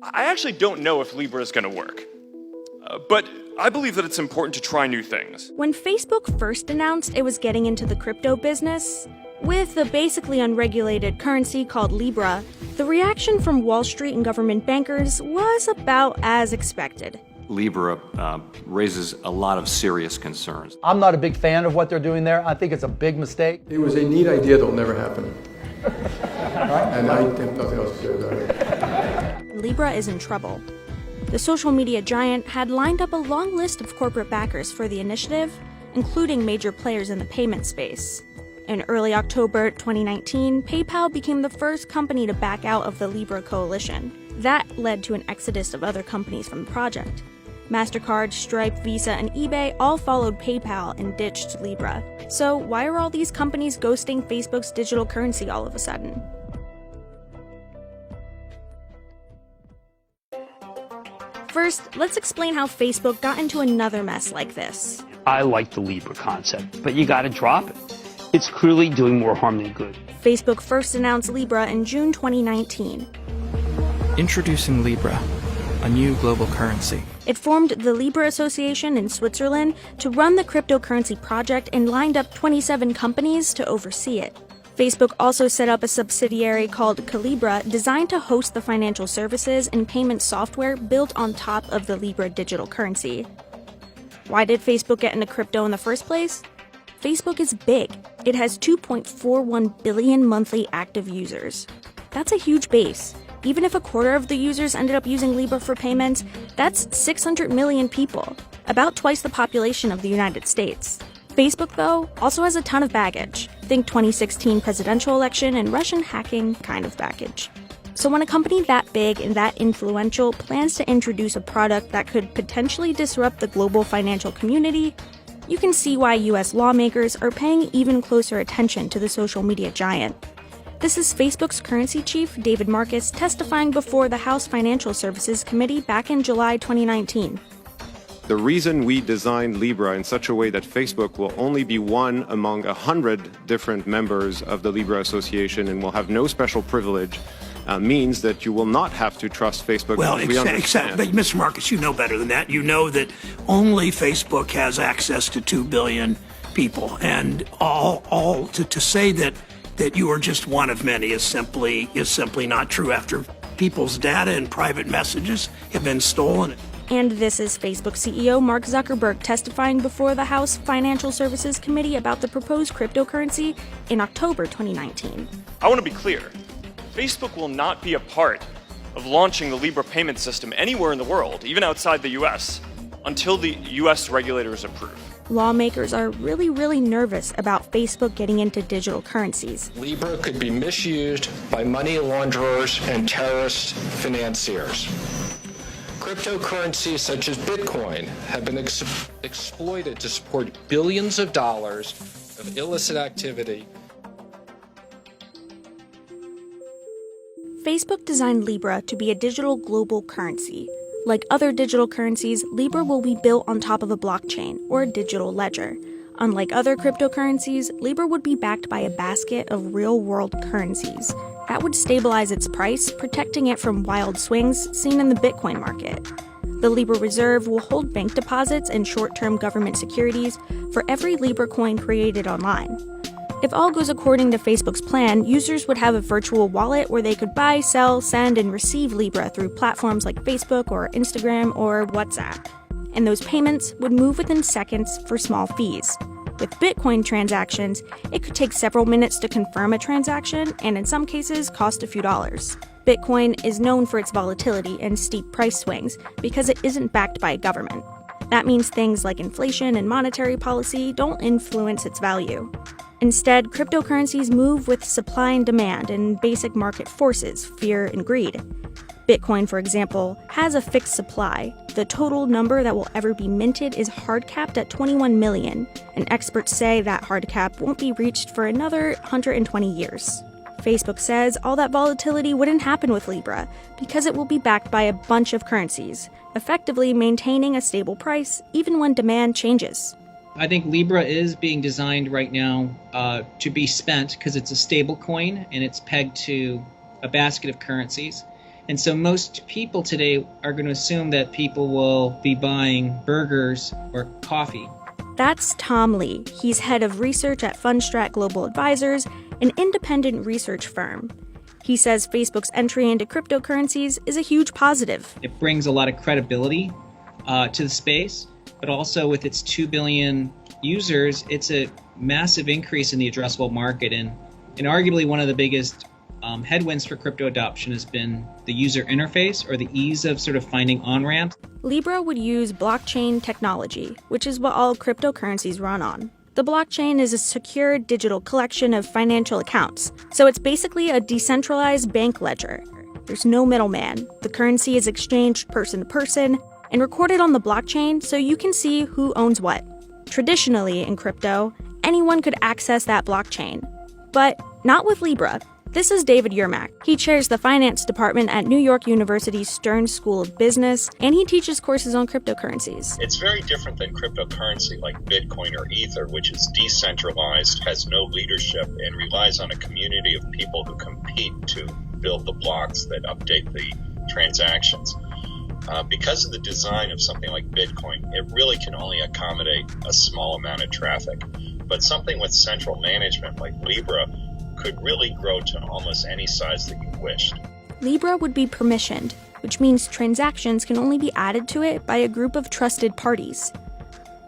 I actually don't know if Libra is going to work. But I believe that it's important to try new things. When Facebook first announced it was getting into the crypto business, with a basically unregulated currency called Libra, the reaction from Wall Street and government bankers was about as expected. Libra raises a lot of serious concerns. I'm not a big fan of what they're doing there. I think it's a big mistake. It was a neat idea that will never happen. And I have nothing else to say about it. Libra is in trouble. The social media giant had lined up a long list of corporate backers for the initiative, including major players in the payment space. In early October 2019, PayPal became the first company to back out of the Libra coalition. That led to an exodus of other companies from the project. MasterCard, Stripe, Visa, and eBay all followed PayPal and ditched Libra. So why are all these companies ghosting Facebook's digital currency all of a sudden? First, let's explain how Facebook got into another mess like this. I like the Libra concept, but you gotta drop it. It's clearly doing more harm than good. Facebook first announced Libra in June 2019. Introducing Libra, a new global currency. It formed the Libra Association in Switzerland to run the cryptocurrency project and lined up 27 companies to oversee it. Facebook also set up a subsidiary called Calibra designed to host the financial services and payment software built on top of the Libra digital currency. Why did Facebook get into crypto in the first place? Facebook is big. It has 2.41 billion monthly active users. That's a huge base. Even if a quarter of the users ended up using Libra for payments, that's 600 million people, about twice the population of the United States. Facebook, though, also has a ton of baggage. Think 2016 presidential election and Russian hacking kind of baggage. So when a company that big and that influential plans to introduce a product that could potentially disrupt the global financial community, you can see why US lawmakers are paying even closer attention to the social media giant. This is Facebook's currency chief, David Marcus, testifying before the House Financial Services Committee back in July 2019. The reason we designed Libra in such a way that Facebook will only be one among 100 different members of the Libra Association and will have no special privilege means that you will not have to trust Facebook. Well, except, but Mr. Marcus, you know better than that. You know that only Facebook has access to 2 billion people, and all to say that you are just one of many is simply not true after people's data and private messages have been stolen. And this is Facebook CEO Mark Zuckerberg testifying before the House Financial Services Committee about the proposed cryptocurrency in October 2019. I want to be clear. Facebook will not be a part of launching the Libra payment system anywhere in the world, even outside the US, until the US regulators approve. Lawmakers are really nervous about Facebook getting into digital currencies. Libra could be misused by money launderers and terrorist financiers. Cryptocurrencies such as Bitcoin have been exploited to support billions of dollars of illicit activity. Facebook designed Libra to be a digital global currency. Like other digital currencies, Libra will be built on top of a blockchain, or a digital ledger. Unlike other cryptocurrencies, Libra would be backed by a basket of real-world currencies. That would stabilize its price, protecting it from wild swings seen in the Bitcoin market. The Libra Reserve will hold bank deposits and short-term government securities for every Libra coin created online. If all goes according to Facebook's plan, users would have a virtual wallet where they could buy, sell, send, and receive Libra through platforms like Facebook or Instagram or WhatsApp. And those payments would move within seconds for small fees. With Bitcoin transactions, it could take several minutes to confirm a transaction and in some cases cost a few dollars. Bitcoin is known for its volatility and steep price swings because it isn't backed by a government. That means things like inflation and monetary policy don't influence its value. Instead, cryptocurrencies move with supply and demand and basic market forces, fear and greed. Bitcoin, for example, has a fixed supply. The total number that will ever be minted is hard-capped at 21 million, and experts say that hard cap won't be reached for another 120 years. Facebook says all that volatility wouldn't happen with Libra because it will be backed by a bunch of currencies, effectively maintaining a stable price even when demand changes. I think Libra is being designed right now to be spent because it's a stable coin and it's pegged to a basket of currencies. And so most people today are going to assume that people will be buying burgers or coffee. That's Tom Lee. He's head of research at Fundstrat Global Advisors, an independent research firm. He says Facebook's entry into cryptocurrencies is a huge positive. It brings a lot of credibility to the space, but also with its 2 billion users, it's a massive increase in the addressable market. And arguably one of the biggest headwinds for crypto adoption has been the user interface or the ease of sort of finding on-ramps. Libra would use blockchain technology, which is what all cryptocurrencies run on. The blockchain is a secure digital collection of financial accounts, so it's basically a decentralized bank ledger. There's no middleman. The currency is exchanged person to person and recorded on the blockchain so you can see who owns what. Traditionally, in crypto, anyone could access that blockchain. But not with Libra. This is David Yermak. He chairs the finance department at New York University's Stern School of Business, and he teaches courses on cryptocurrencies. It's very different than cryptocurrency like Bitcoin or Ether, which is decentralized, has no leadership, and relies on a community of people who compete to build the blocks that update the transactions. Because of the design of something like Bitcoin, it really can only accommodate a small amount of traffic. But something with central management like Libra could really grow to almost any size that you wished. Libra would be permissioned, which means transactions can only be added to it by a group of trusted parties.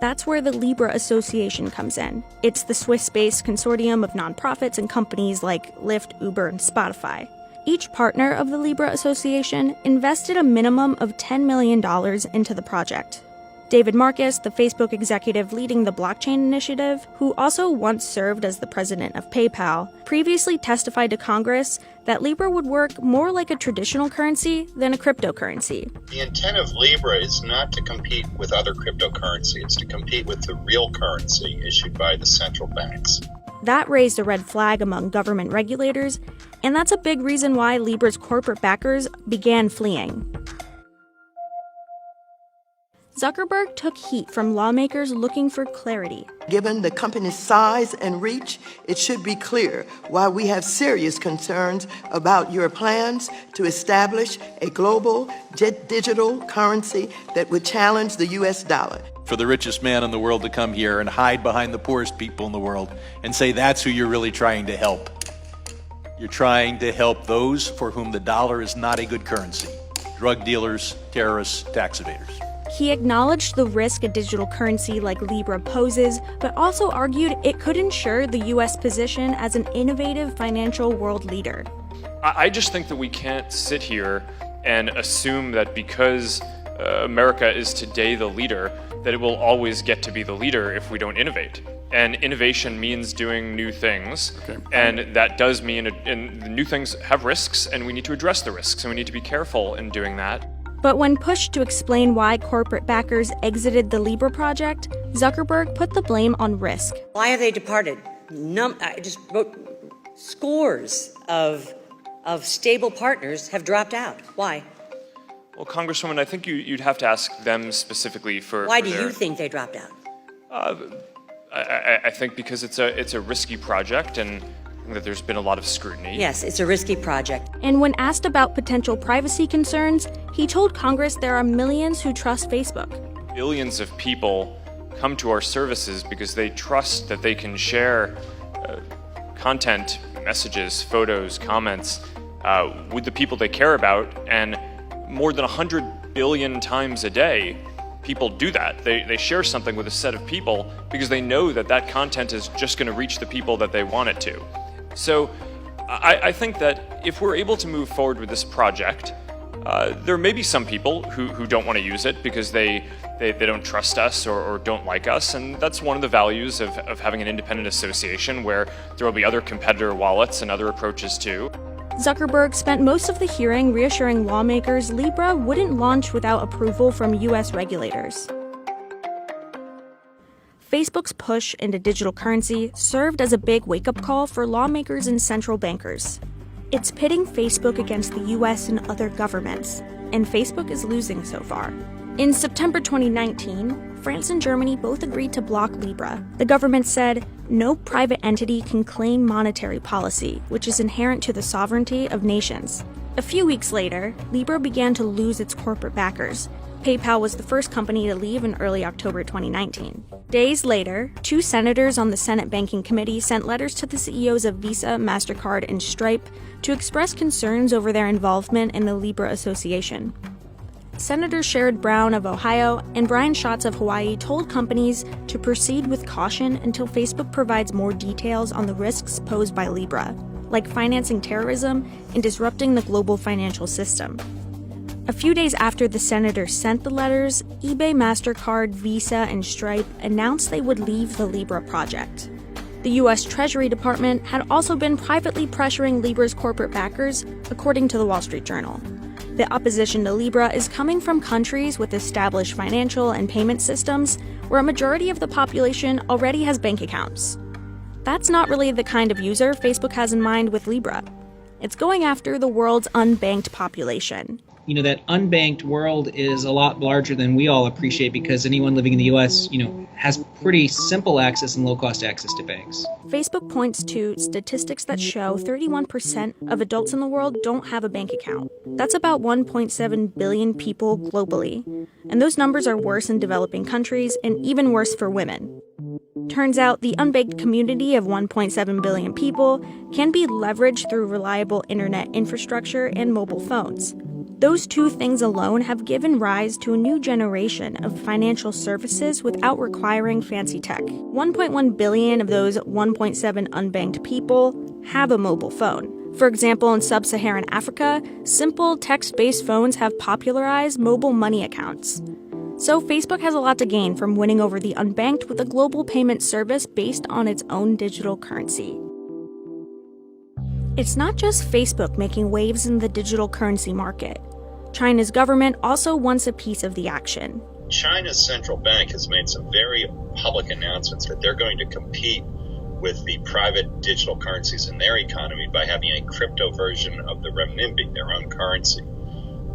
That's where the Libra Association comes in. It's the Swiss-based consortium of nonprofits and companies like Lyft, Uber, and Spotify. Each partner of the Libra Association invested a minimum of $10 million into the project. David Marcus, the Facebook executive leading the blockchain initiative, who also once served as the president of PayPal, previously testified to Congress that Libra would work more like a traditional currency than a cryptocurrency. The intent of Libra is not to compete with other cryptocurrency. It's to compete with the real currency issued by the central banks. That raised a red flag among government regulators, and that's a big reason why Libra's corporate backers began fleeing. Zuckerberg took heat from lawmakers looking for clarity. Given the company's size and reach, it should be clear why we have serious concerns about your plans to establish a global digital currency that would challenge the U.S. dollar. For the richest man in the world to come here and hide behind the poorest people in the world and say that's who you're really trying to help. You're trying to help those for whom the dollar is not a good currency. Drug dealers, terrorists, tax evaders. He acknowledged the risk a digital currency like Libra poses, but also argued it could ensure the U.S. position as an innovative financial world leader. I just think that we can't sit here and assume that because America is today the leader, that it will always get to be the leader if we don't innovate. And innovation means doing new things, and that does mean and new things have risks, and we need to address the risks, and we need to be careful in doing that. But when pushed to explain why corporate backers exited the Libra project, Zuckerberg put the blame on risk. Why have they departed? I just wrote scores of stable partners have dropped out. Why? Well, Congresswoman, I think you'd have to ask them specifically for. Why do you think they dropped out? I think because it's a risky project and that there's been a lot of scrutiny. Yes, it's a risky project. And when asked about potential privacy concerns, he told Congress there are millions who trust Facebook. Billions of people come to our services because they trust that they can share content, messages, photos, comments with the people they care about, and more than 100 billion times a day, people do that. They share something with a set of people because they know that that content is just going to reach the people that they want it to. So I think that if we're able to move forward with this project, there may be some people who don't want to use it because they don't trust us or don't like us, and that's one of the values of having an independent association where there will be other competitor wallets and other approaches too. Zuckerberg spent most of the hearing reassuring lawmakers Libra wouldn't launch without approval from U.S. regulators. Facebook's push into digital currency served as a big wake-up call for lawmakers and central bankers. It's pitting Facebook against the U.S. and other governments, and Facebook is losing so far. In September 2019, France and Germany both agreed to block Libra. The government said, no private entity can claim monetary policy, which is inherent to the sovereignty of nations. A few weeks later, Libra began to lose its corporate backers. PayPal was the first company to leave in early October 2019. Days later, 2 senators on the Senate Banking Committee sent letters to the CEOs of Visa, MasterCard, and Stripe to express concerns over their involvement in the Libra Association. Senators Sherrod Brown of Ohio and Brian Schatz of Hawaii told companies to proceed with caution until Facebook provides more details on the risks posed by Libra, like financing terrorism and disrupting the global financial system. A few days after the senators sent the letters, eBay, MasterCard, Visa, and Stripe announced they would leave the Libra project. The U.S. Treasury Department had also been privately pressuring Libra's corporate backers, according to the Wall Street Journal. The opposition to Libra is coming from countries with established financial and payment systems where a majority of the population already has bank accounts. That's not really the kind of user Facebook has in mind with Libra. It's going after the world's unbanked population. You know, that unbanked world is a lot larger than we all appreciate because anyone living in the U.S., has pretty simple access and low-cost access to banks. Facebook points to statistics that show 31% of adults in the world don't have a bank account. That's about 1.7 billion people globally. And those numbers are worse in developing countries and even worse for women. Turns out the unbanked community of 1.7 billion people can be leveraged through reliable internet infrastructure and mobile phones. Those 2 things alone have given rise to a new generation of financial services without requiring fancy tech. 1.1 billion of those 1.7 unbanked people have a mobile phone. For example, in sub-Saharan Africa, simple text-based phones have popularized mobile money accounts. So Facebook has a lot to gain from winning over the unbanked with a global payment service based on its own digital currency. It's not just Facebook making waves in the digital currency market. China's government also wants a piece of the action. China's central bank has made some very public announcements that they're going to compete with the private digital currencies in their economy by having a crypto version of the renminbi, their own currency.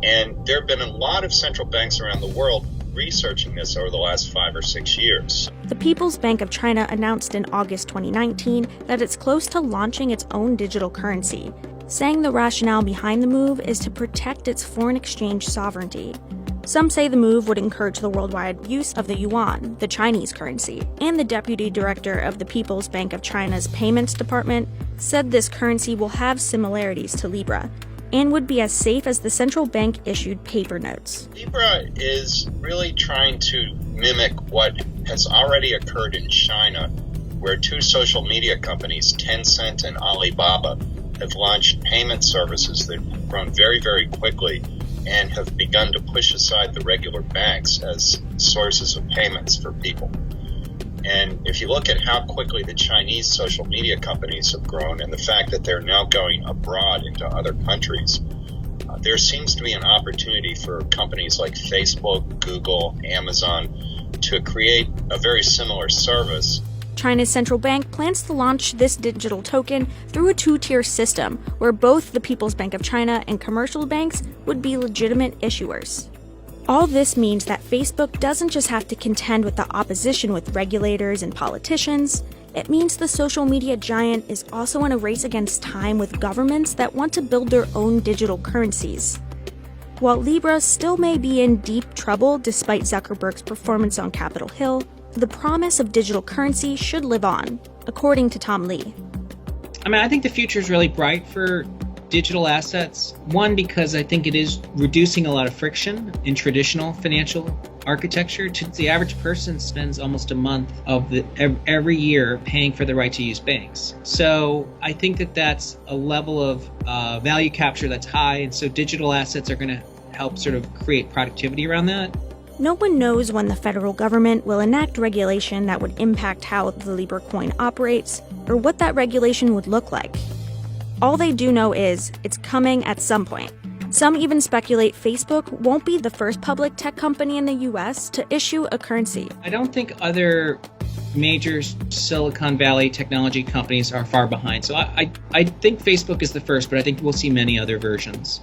And there have been a lot of central banks around the world researching this over the last 5 or 6 years. The People's Bank of China announced in August 2019 that it's close to launching its own digital currency, saying the rationale behind the move is to protect its foreign exchange sovereignty. Some say the move would encourage the worldwide use of the yuan, the Chinese currency, and the deputy director of the People's Bank of China's payments department said this currency will have similarities to Libra and would be as safe as the central bank issued paper notes. Libra is really trying to mimic what has already occurred in China, where 2 social media companies, Tencent and Alibaba, have launched payment services that have grown very, very quickly and have begun to push aside the regular banks as sources of payments for people. And if you look at how quickly the Chinese social media companies have grown and the fact that they're now going abroad into other countries, there seems to be an opportunity for companies like Facebook, Google, Amazon to create a very similar service. China's central bank plans to launch this digital token through a 2-tier system where both the People's Bank of China and commercial banks would be legitimate issuers. All this means that Facebook doesn't just have to contend with the opposition with regulators and politicians. It means the social media giant is also in a race against time with governments that want to build their own digital currencies. While Libra still may be in deep trouble despite Zuckerberg's performance on Capitol Hill, the promise of digital currency should live on, according to Tom Lee. I think the future is really bright for digital assets. One, because I think it is reducing a lot of friction in traditional financial architecture. The average person spends almost a month of every year paying for the right to use banks. So I think that that's a level of value capture that's high, and so digital assets are going to help sort of create productivity around that. No one knows when the federal government will enact regulation that would impact how the Libra coin operates, or what that regulation would look like. All they do know is it's coming at some point. Some even speculate Facebook won't be the first public tech company in the US to issue a currency. I don't think other major Silicon Valley technology companies are far behind. So I think Facebook is the first, but I think we'll see many other versions.